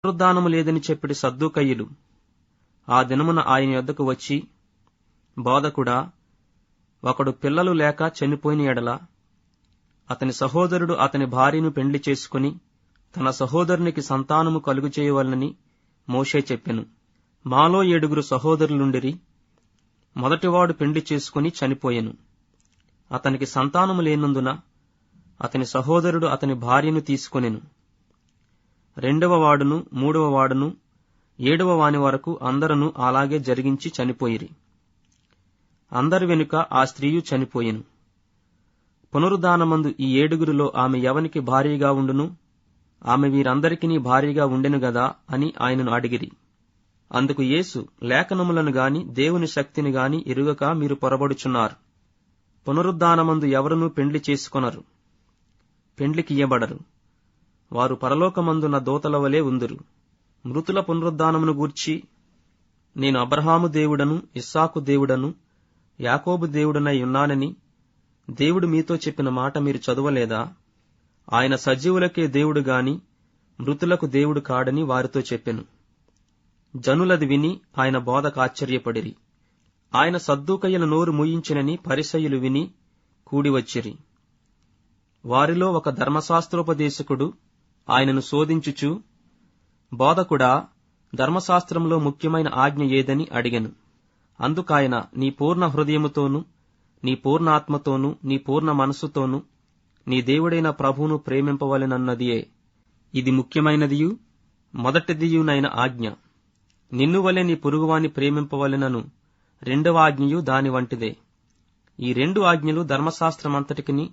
పునరుద్ధానము లేదని చెప్పిడి సద్దూకయ్యులు ఆ దినమున ఆయన యొద్దకు వచ్చి, బోధకుడా, ఒకడు పిల్లలు లేక చనిపోయిన ఎడల అతని సహోదరుడు అతని భార్యను పెండ్లి చేసుకుని తన సహోదరునికి సంతానము కలుగు చేయవలనని మోషే చెప్పెను. మాలో 7 సహోదరులుండిరి. మొదటివాడు పెండ్లి చేసుకుని చనిపోయెను. అతనికి సంతానము లేనందున అతని సహోదరుడు అతని భార్యను తీసుకొనెను. 2వ వాడును 3వ వాడును 7వ వాని వరకు అందరూ అలాగే జరిగించి చనిపోయిరి. అందరి వెనుక ఆ స్త్రీయు చనిపోయెను. పునరుద్ధానమందు ఈ 7 ఆమె ఎవనికి భార్యగా ఉండును? ఆమె వీరందరికీ భార్యగా ఉండెను గదా అని ఆయనను అడిగిరి. అందుకు యేసు, లేఖనములను గాని దేవుని శక్తిని గాని ఎరుగక మీరు పొరబడుచున్నారు. పునరుద్ధానమందు ఎవరునూ పెండ్లి చేసుకొనరు, పెండ్లికియ్యబడరు. వారు పరలోకమందున్న దూతల వలె ఉందురు. మృతుల పునరుద్ధానమును గూర్చి నేను అబ్రహాము దేవుడను, ఇస్సాకు దేవుడను, యాకోబు దేవుడనై ఉన్నానని దేవుడు మీతో చెప్పిన మాట మీరు చదవలేదా? ఆయన సజీవులకే దేవుడు గాని మృతులకు దేవుడు కాడని వారితో చెప్పెను. జనులది విని ఆయన బోధకు ఆశ్చర్యపడిరి. ఆయన సద్దూకయ్యుల నోరు మూయించినని పరిసయ్యులు విని కూడివచ్చిరి. వారిలో ఒక ధర్మశాస్త్రోపదేశకుడు ఆయనను శోధించుచు, బోధకుడా, ధర్మశాస్త్రంలో ముఖ్యమైన ఆజ్ఞ ఏదని అడిగెను. అందుకాయన, నీ పూర్ణ హృదయముతోనూ నీ పూర్ణాత్మతోనూ నీ పూర్ణ మనస్సుతోనూ నీ దేవుడైన ప్రభువును ప్రేమింపవలెనన్నదియే ఇది ముఖ్యమైనదియు మొదటిదియునైన ఆజ్ఞ. నిన్ను వలె నీ పొరుగువాని ప్రేమింపవలెనను 2వ ఆజ్ఞయు దాని వంటిదే. ఈ 2 ఆజ్ఞలు ధర్మశాస్త్రమంతటికిని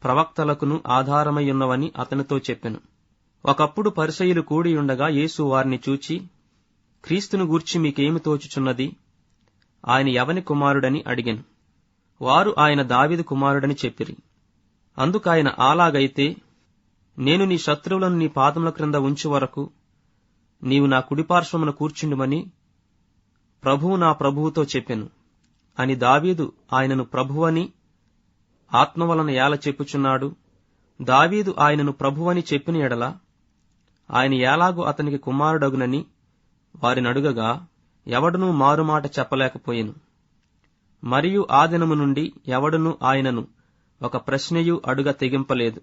ప్రవక్తలకును ఆధారమయ్యున్నవని అతనితో చెప్పెను. ఒకప్పుడు పరిసయ్యులు కూడియుండగా యేసు వారిని చూచి, క్రీస్తును గూర్చి మీకేమి తోచుచున్నది? ఆయన ఎవని కుమారుడని అడిగెను. వారు ఆయన దావీదు కుమారుడని చెప్పిరి. అందుకాయన, అలాగైతే నేను నీ శత్రువులను నీ పాదముల క్రింద ఉంచు వరకు నీవు నా కుడిపార్శ్వమున కూర్చుండుమని ప్రభువు నా ప్రభువుతో చెప్పెను అని దావీదు ఆయనను ప్రభువని ఆత్మ వలన ఏల చెప్పుచున్నాడు? దావీదు ఆయనను ప్రభువని చెప్పిన ఎడల ఆయన ఎలాగూ అతనికి కుమారుడగునని వారినడుగగా ఎవడునూ మారుమాట చెప్పలేకపోయెను. మరియు ఆ దినము నుండి ఎవడునూ ఆయనను ఒక ప్రశ్నయు అడుగ తెగింపలేదు.